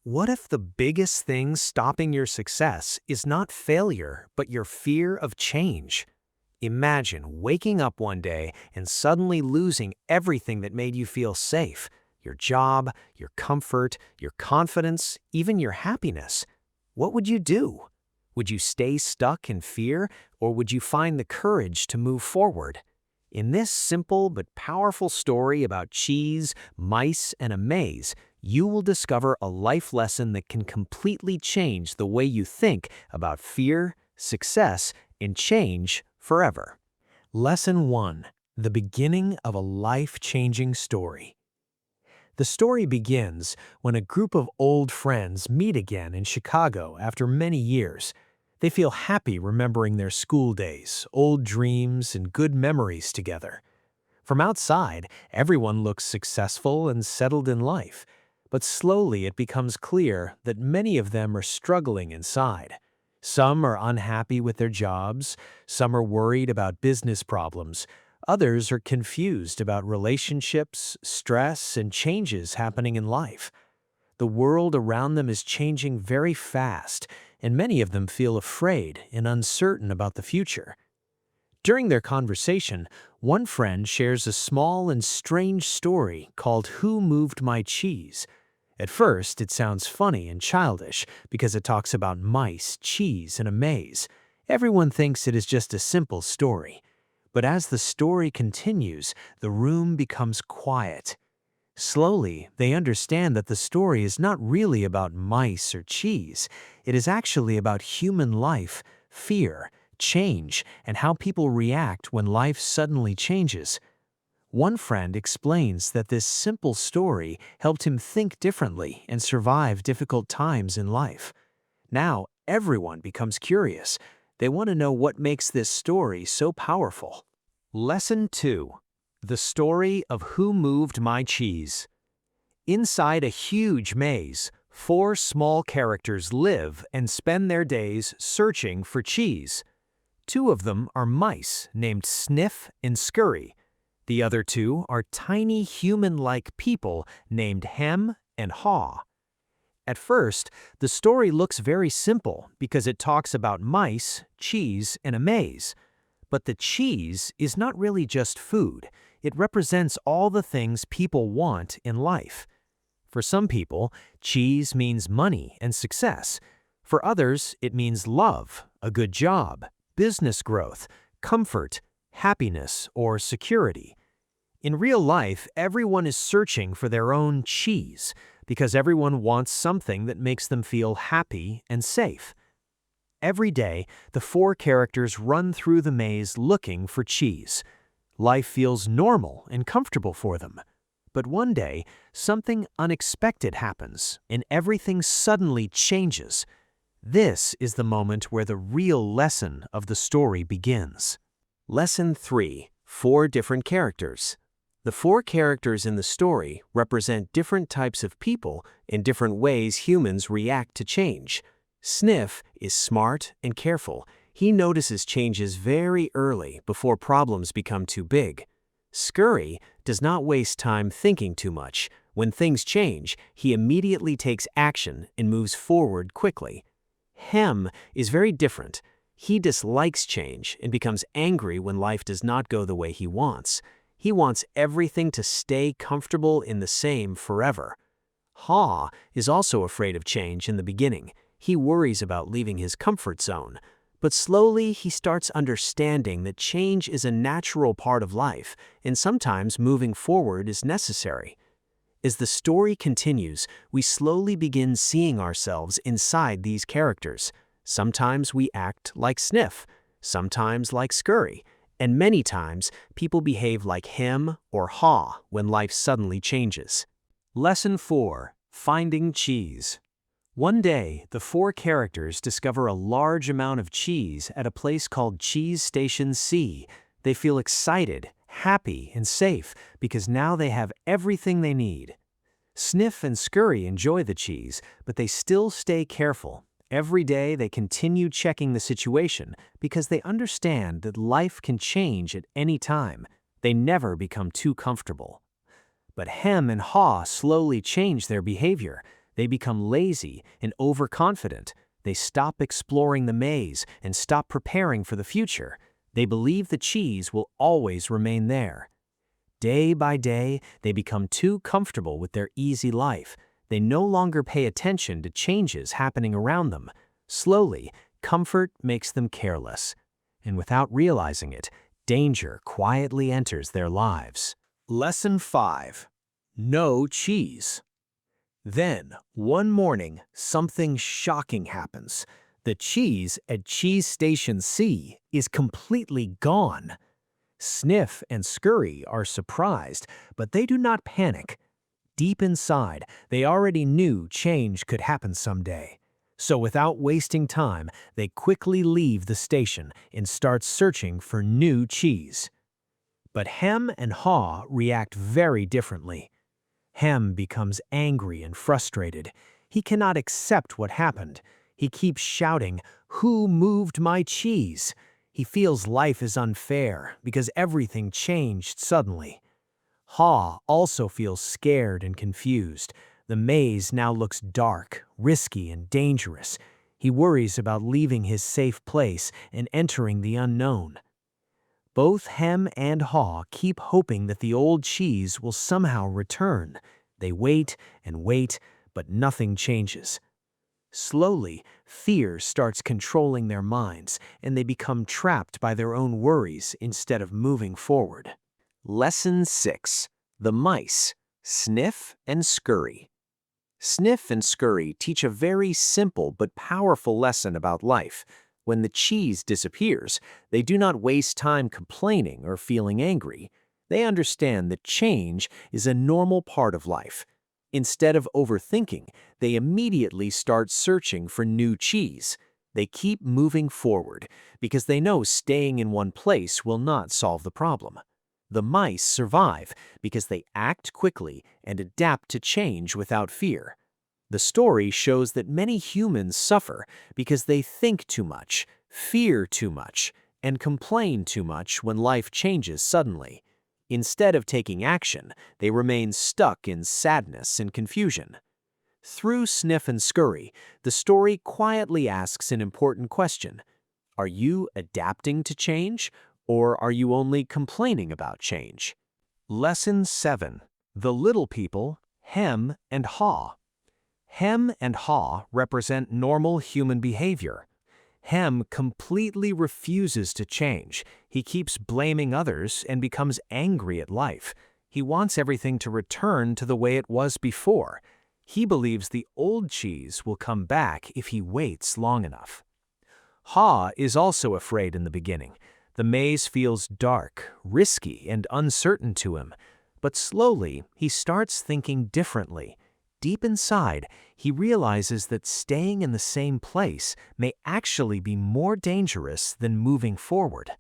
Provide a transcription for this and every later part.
What if the biggest thing stopping your success is not failure, but your fear of change? Imagine waking up one day and suddenly losing everything that made you feel safe: your job, your comfort, your confidence, even your happiness. What would you do? Would you stay stuck in fear, or would you find the courage to move forward? In this simple but powerful story about cheese, mice, and a maze, you will discover a life lesson that can completely change the way you think about fear, success, and change forever. Lesson 1. The beginning of a life-changing story. The story begins when a group of old friends meet again in Chicago after many years. They feel happy remembering their school days, old dreams, and good memories together. From outside, everyone looks successful and settled in life, but slowly it becomes clear that many of them are struggling inside. Some are unhappy with their jobs, some are worried about business problems, others are confused about relationships, stress, and changes happening in life. The world around them is changing very fast, and many of them feel afraid and uncertain about the future. During their conversation, one friend shares a small and strange story called "Who Moved My Cheese?" At first, it sounds funny and childish because it talks about mice, cheese, and a maze. Everyone thinks it is just a simple story. But as the story continues, the room becomes quiet. Slowly, they understand that the story is not really about mice or cheese. It is actually about human life, fear, change, and how people react when life suddenly changes. One friend explains that this simple story helped him think differently and survive difficult times in life. Now, everyone becomes curious. They want to know what makes this story so powerful. Lesson 2. The story of Who Moved My Cheese. Inside a huge maze, four small characters live and spend their days searching for cheese. Two of them are mice named Sniff and Scurry. The other two are tiny human-like people named Hem and Haw. At first, the story looks very simple because it talks about mice, cheese, and a maze. But the cheese is not really just food. It represents all the things people want in life. For some people, cheese means money and success. For others, it means love, a good job, business growth, comfort, happiness, or security. In real life, everyone is searching for their own cheese because everyone wants something that makes them feel happy and safe. Every day, the four characters run through the maze looking for cheese. Life feels normal and comfortable for them. But one day, something unexpected happens, and everything suddenly changes. This is the moment where the real lesson of the story begins. Lesson 3. Four different characters. The four characters in the story represent different types of people in different ways humans react to change. Sniff is smart and careful. He notices changes very early before problems become too big. Scurry does not waste time thinking too much. When things change, he immediately takes action and moves forward quickly. Hem is very different. He dislikes change and becomes angry when life does not go the way he wants. He wants everything to stay comfortable in the same forever. Haw is also afraid of change in the beginning. He worries about leaving his comfort zone. But slowly he starts understanding that change is a natural part of life, and sometimes moving forward is necessary. As the story continues, we slowly begin seeing ourselves inside these characters. Sometimes we act like Sniff, sometimes like Scurry, and many times people behave like Hem or Haw when life suddenly changes. Lesson 4. Finding Cheese. One day, the four characters discover a large amount of cheese at a place called Cheese Station C. They feel excited, happy, and safe because now they have everything they need. Sniff and Scurry enjoy the cheese, but they still stay careful. Every day they continue checking the situation because they understand that life can change at any time. They never become too comfortable. But Hem and Haw slowly change their behavior. They become lazy and overconfident. They stop exploring the maze and stop preparing for the future. They believe the cheese will always remain there. Day by day, they become too comfortable with their easy life. They no longer pay attention to changes happening around them. Slowly, comfort makes them careless. And without realizing it, danger quietly enters their lives. Lesson 5. No cheese. Then, one morning, something shocking happens. The cheese at Cheese Station C is completely gone. Sniff and Scurry are surprised, but they do not panic. Deep inside, they already knew change could happen someday. So without wasting time, they quickly leave the station and start searching for new cheese. But Hem and Haw react very differently. Hem becomes angry and frustrated. He cannot accept what happened. He keeps shouting, "Who moved my cheese?" He feels life is unfair because everything changed suddenly. Haw also feels scared and confused. The maze now looks dark, risky, and dangerous. He worries about leaving his safe place and entering the unknown. Both Hem and Haw keep hoping that the old cheese will somehow return. They wait and wait, but nothing changes. Slowly, fear starts controlling their minds, and they become trapped by their own worries instead of moving forward. Lesson 6. The Mice, Sniff and Scurry. Sniff and Scurry teach a very simple but powerful lesson about life. When the cheese disappears, they do not waste time complaining or feeling angry. They understand that change is a normal part of life. Instead of overthinking, they immediately start searching for new cheese. They keep moving forward because they know staying in one place will not solve the problem. The mice survive because they act quickly and adapt to change without fear. The story shows that many humans suffer because they think too much, fear too much, and complain too much when life changes suddenly. Instead of taking action, they remain stuck in sadness and confusion. Through Sniff and Scurry, the story quietly asks an important question. Are you adapting to change, or are you only complaining about change? Lesson 7. The Little People, Hem and Haw. Hem and Haw represent normal human behavior. Hem completely refuses to change. He keeps blaming others and becomes angry at life. He wants everything to return to the way it was before. He believes the old cheese will come back if he waits long enough. Haw is also afraid in the beginning. The maze feels dark, risky, and uncertain to him. But slowly, he starts thinking differently. Deep inside, he realizes that staying in the same place may actually be more dangerous than moving forward.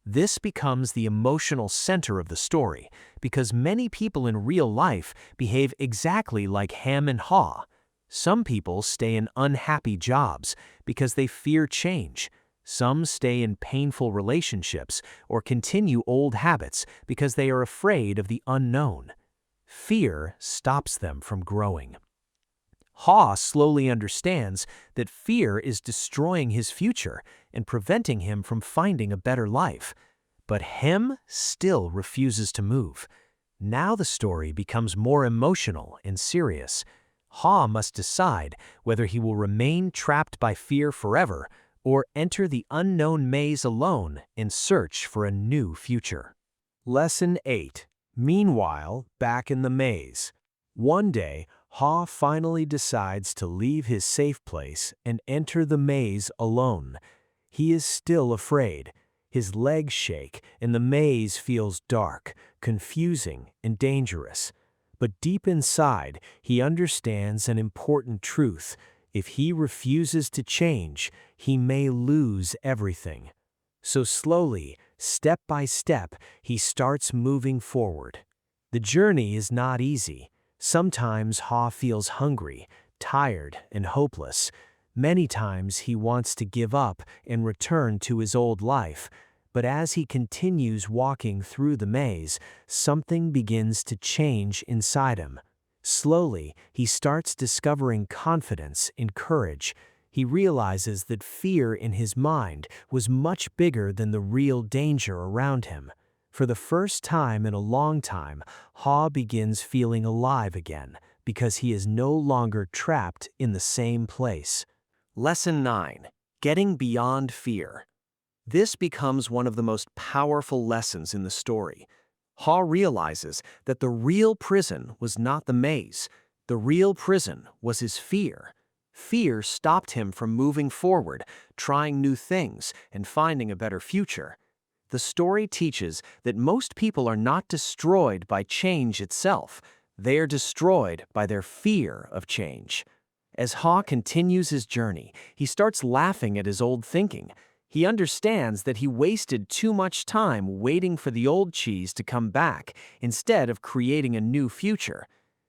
This becomes the emotional center of the story because many people in real life behave exactly like Hem and Haw. Some people stay in unhappy jobs because they fear change. Some stay in painful relationships or continue old habits because they are afraid of the unknown. Fear stops them from growing. Haw slowly understands that fear is destroying his future and preventing him from finding a better life. But Hem still refuses to move. Now the story becomes more emotional and serious. Haw must decide whether he will remain trapped by fear forever or enter the unknown maze alone and search for a new future. Lesson 8. Meanwhile, back in the maze. One day, Haw finally decides to leave his safe place and enter the maze alone. He is still afraid. His legs shake and the maze feels dark, confusing, and dangerous. But deep inside, he understands an important truth. If he refuses to change, he may lose everything. So slowly, step by step, he starts moving forward. The journey is not easy. Sometimes Haw feels hungry, tired, and hopeless. Many times he wants to give up and return to his old life. But as he continues walking through the maze, something begins to change inside him. Slowly, he starts discovering confidence and courage. He realizes that fear in his mind was much bigger than the real danger around him. For the first time in a long time, Ha begins feeling alive again because he is no longer trapped in the same place. Lesson 9. Getting Beyond Fear. This becomes one of the most powerful lessons in the story. Ha realizes that the real prison was not the maze. The real prison was his fear. Fear stopped him from moving forward, trying new things, and finding a better future. The story teaches that most people are not destroyed by change itself. They are destroyed by their fear of change. As Ha continues his journey, he starts laughing at his old thinking. He understands that he wasted too much time waiting for the old cheese to come back instead of creating a new future.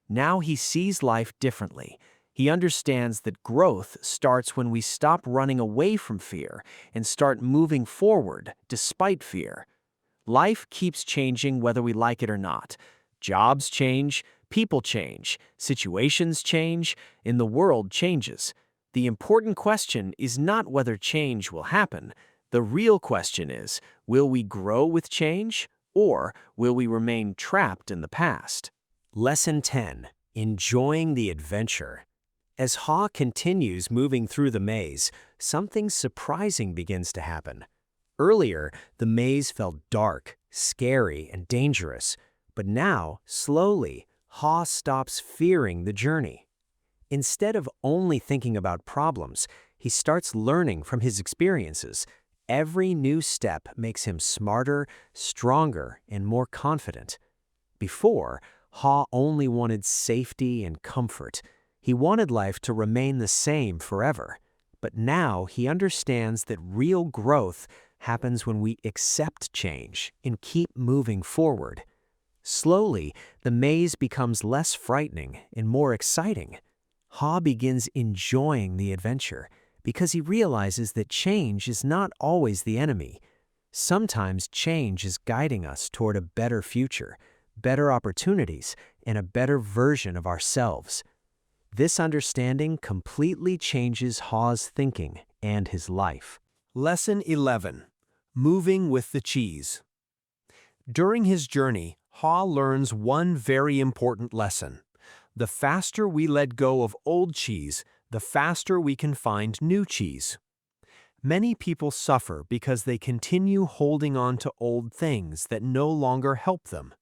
Now he sees life differently. He understands that growth starts when we stop running away from fear and start moving forward despite fear. Life keeps changing whether we like it or not. Jobs change, people change, situations change, and the world changes. The important question is not whether change will happen. The real question is, will we grow with change, or will we remain trapped in the past? Lesson 10. Enjoying the adventure. As Ha continues moving through the maze, something surprising begins to happen. Earlier, the maze felt dark, scary, and dangerous, but now, slowly, Ha stops fearing the journey. Instead of only thinking about problems, he starts learning from his experiences. Every new step makes him smarter, stronger, and more confident. Before, Ha only wanted safety and comfort. He wanted life to remain the same forever. But now he understands that real growth happens when we accept change and keep moving forward. Slowly, the maze becomes less frightening and more exciting. Ha begins enjoying the adventure because he realizes that change is not always the enemy. Sometimes change is guiding us toward a better future, better opportunities, and a better version of ourselves. This understanding completely changes Ha's thinking and his life. Lesson 11. Moving with the cheese. During his journey, Ha learns one very important lesson. The faster we let go of old cheese, the faster we can find new cheese. Many people suffer because they continue holding on to old things that no longer help them.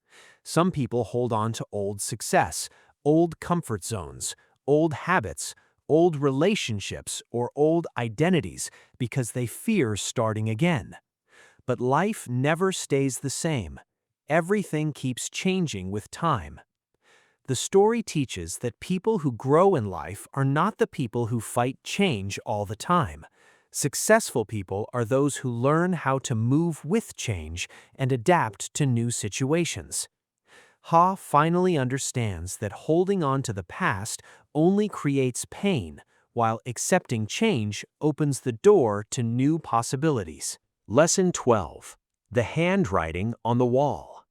Some people hold on to old success, old comfort zones, old habits, old relationships, or old identities because they fear starting again. But life never stays the same. Everything keeps changing with time. The story teaches that people who grow in life are not the people who fight change all the time. Successful people are those who learn how to move with change and adapt to new situations. Ha finally understands that holding on to the past only creates pain, while accepting change opens the door to new possibilities. Lesson 12. The Handwriting on the Wall.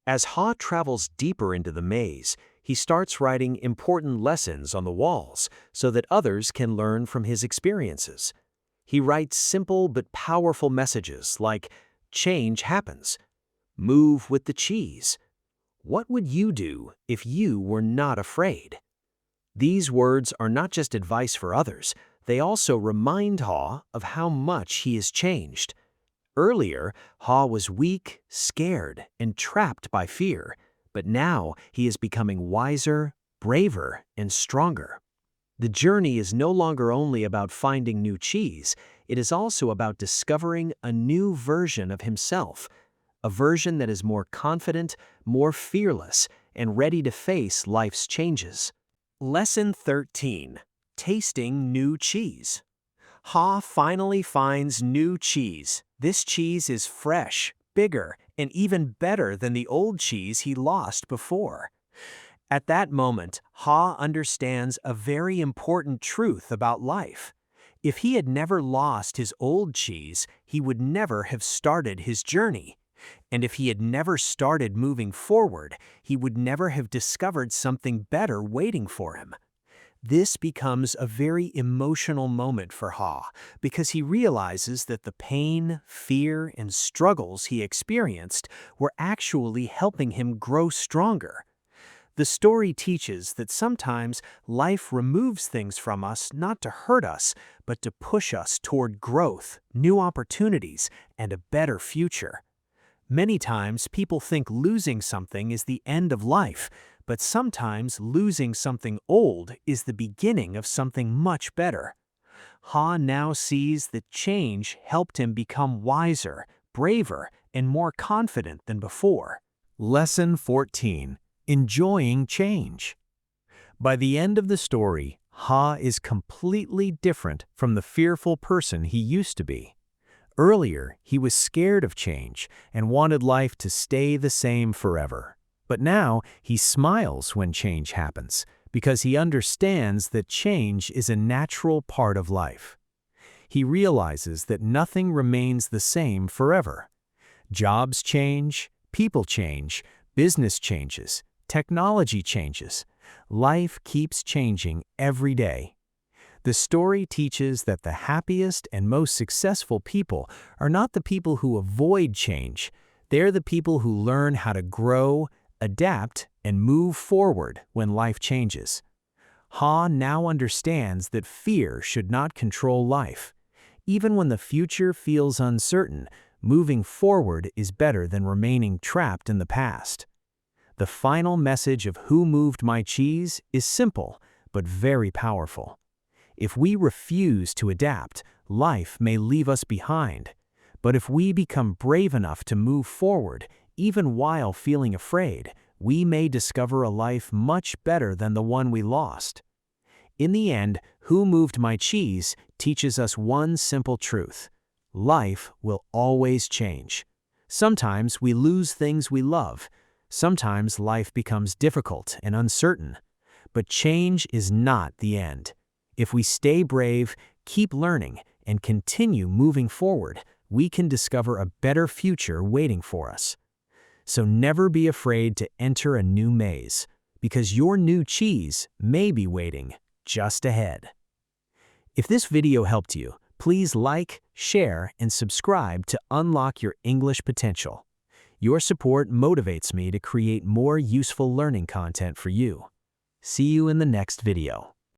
As Ha travels deeper into the maze, he starts writing important lessons on the walls so that others can learn from his experiences. He writes simple but powerful messages like, "Change happens," "Move with the cheese," "What would you do if you were not afraid?" These words are not just advice for others, they also remind Ha of how much he has changed. Earlier, Ha was weak, scared, and trapped by fear, but now he is becoming wiser, braver, and stronger. The journey is no longer only about finding new cheese, it is also about discovering a new version of himself, a version that is more confident, more fearless, and ready to face life's changes. Lesson 13. Tasting New Cheese. Ha finally finds new cheese. This cheese is fresh, bigger, and even better than the old cheese he lost before. At that moment, Ha understands a very important truth about life. If he had never lost his old cheese, he would never have started his journey. And if he had never started moving forward, he would never have discovered something better waiting for him. This becomes a very emotional moment for Ha because he realizes that the pain, fear, and struggles he experienced were actually helping him grow stronger. The story teaches that sometimes life removes things from us not to hurt us, but to push us toward growth, new opportunities, and a better future. Many times people think losing something is the end of life, but sometimes losing something old is the beginning of something much better. Ha now sees that change helped him become wiser, braver, and more confident than before. Lesson 14. Enjoying change. By the end of the story, Ha is completely different from the fearful person he used to be. Earlier, he was scared of change and wanted life to stay the same forever. But now, he smiles when change happens because he understands that change is a natural part of life. He realizes that nothing remains the same forever. Jobs change, people change, business changes, technology changes. Life keeps changing every day. The story teaches that the happiest and most successful people are not the people who avoid change. They're the people who learn how to grow, adapt, and move forward when life changes. Ha now understands that fear should not control life. Even when the future feels uncertain, moving forward is better than remaining trapped in the past. The final message of Who Moved My Cheese is simple, but very powerful. If we refuse to adapt, life may leave us behind. But if we become brave enough to move forward, even while feeling afraid, we may discover a life much better than the one we lost. In the end, Who Moved My Cheese teaches us one simple truth. Life will always change. Sometimes we lose things we love. Sometimes life becomes difficult and uncertain. But change is not the end. If we stay brave, keep learning, and continue moving forward, we can discover a better future waiting for us. So never be afraid to enter a new maze, because your new cheese may be waiting just ahead. If this video helped you, please like, share, and subscribe to unlock your English potential. Your support motivates me to create more useful learning content for you. See you in the next video.